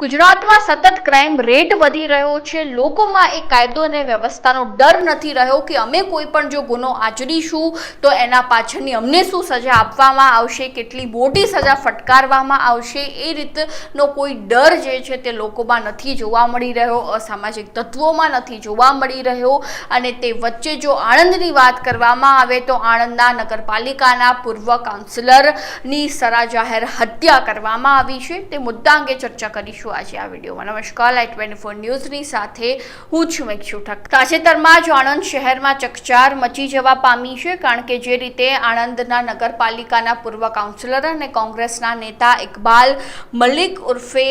ગુજરાતમાં સતત crime rate વધી રહ્યો છે। લોકોમાં એક કાયદો અને વ્યવસ્થાનો ડર નથી રહ્યો કે અમે કોઈ પણ જો ગુનો આચરીશું તો એના પાછળની અમને શું સજા આપવામાં આવશે, કેટલી મોટી સજા ફટકારવામાં આવશે, એ રીતનો કોઈ ડર જે છે તે લોકોમાં નથી જોવા મળી રહ્યો, અસામાજિક તત્વોમાં નથી જોવા મળી રહ્યો। અને તે વચ્ચે જો આણંદની વાત કરવામાં આવે તો આણંદના નગરપાલિકાના પૂર્વ કાઉન્સિલરની સરા જાહેર હત્યા કરવામાં આવી છે। તે મુદ્દા અંગે ચર્ચા કરીશું આજે આ વિડીયોમાં। નમસ્કાર, લાઈટ 24 ન્યૂઝની સાથે હું છું મેક્ષુ ઠક્કર। તાજેતરમાં જ આણંદ શહેરમાં ચકચાર મચી જવા પામી છે, કારણ કે જે રીતે આણંદના નગરપાલિકાના પૂર્વ કાઉન્સિલર અને કોંગ્રેસના નેતા ઇકબાલ મલિક ઉર્ફે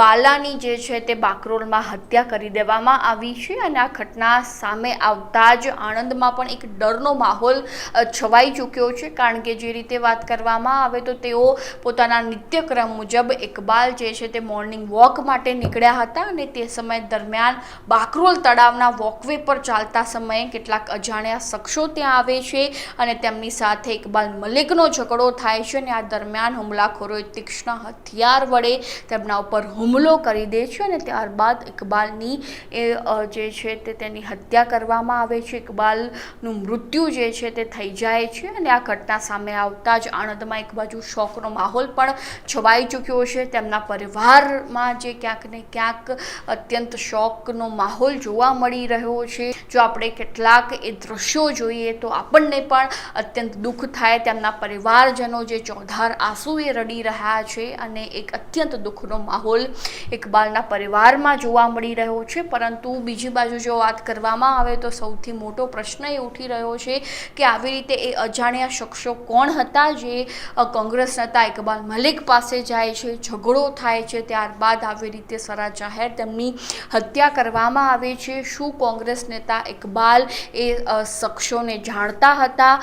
બાલાની જે છે તે બાકરોલમાં હત્યા કરી દેવામાં આવી છે। અને આ ઘટના સામે આવતા જ આણંદમાં પણ એક ડરનો માહોલ છવાઈ ચૂક્યો છે, કારણ કે જે રીતે વાત કરવામાં આવે તો તેઓ પોતાના નિત્યક્રમ મુજબ ઇકબાલ જે છે તે મોર્નિંગ વોક માટે નીકળ્યા હતા અને તે સમય દરમિયાન બાકરોલ તળાવના વોકવે પર ચાલતા સમયે કેટલાક અજાણ્યા શખ્સો ત્યાં આવે છે અને તેમની સાથે ઇકબાલ મલિકનો ઝઘડો થાય છે। અને આ દરમિયાન હુમલાખોરોએ તીક્ષ્ણ હથિયાર વડે તેમના ઉપર હુમલો કરી દે છે અને ત્યારબાદ ઇકબાલની જે છે તે તેની હત્યા કરવામાં આવે છે। ઇકબાલનું મૃત્યુ જે છે તે થઈ જાય છે અને આ ઘટના સામે આવતા જ આણંદમાં એક બાજુ શોકનો માહોલ પણ છવાઈ ચૂક્યો છે। તેમના પરિવારમાં જે ક્યાંક ને ક્યાંક અત્યંત શોકનો માહોલ જોવા મળી રહ્યો છે। જો આપણે કેટલાક એ દ્રશ્યો જોઈએ તો આપણને પણ અત્યંત દુઃખ થાય। તેમના પરિવારજનો જે ચોધાર આંસુએ રડી રહ્યા છે અને એક અત્યંત દુઃખનો માહોલ ઇકબાલના પરિવારમાં જોવા મળી રહ્યો છે। પરંતુ બીજી બાજુ જો વાત કરવામાં આવે તો સૌથી મોટો પ્રશ્ન એ ઉઠી રહ્યો છે કે આવી રીતે એ અજાણ્યા શખ્સો કોણ હતા જે કોંગ્રેસ નેતા ઇકબાલ મલિક પાસે જાય છે, ઝઘડો થાય છે, ત્યારબાદ આવી રીતે સરા જાહેર તેમની હત્યા કરવામાં આવે છે। શું કોંગ્રેસ નેતા ઇકબાલ એ શખ્સોને જાણતા હતા?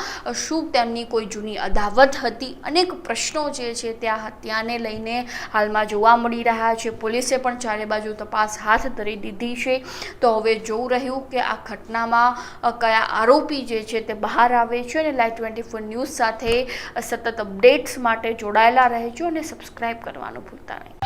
શું તેમની કોઈ જૂની અદાવત હતી? અનેક પ્રશ્નો જે છે તે આ હત્યાને લઈને હાલમાં જોવા મળી રહ્યા છે। પોલીસે પણ ચારે બાજુ તપાસ હાથ ધરી દીધી છે। તો હવે જોવું રહ્યું કે આ ઘટનામાં કયા આરોપી જે છે તે બહાર આવે છે। અને લાઈટ 24 ન્યૂઝ સાથે સતત અપડેટ્સ માટે જોડાયેલા રહેજો અને સબસ્ક્રાઈબ કરવાનું ભૂલતા નહીં।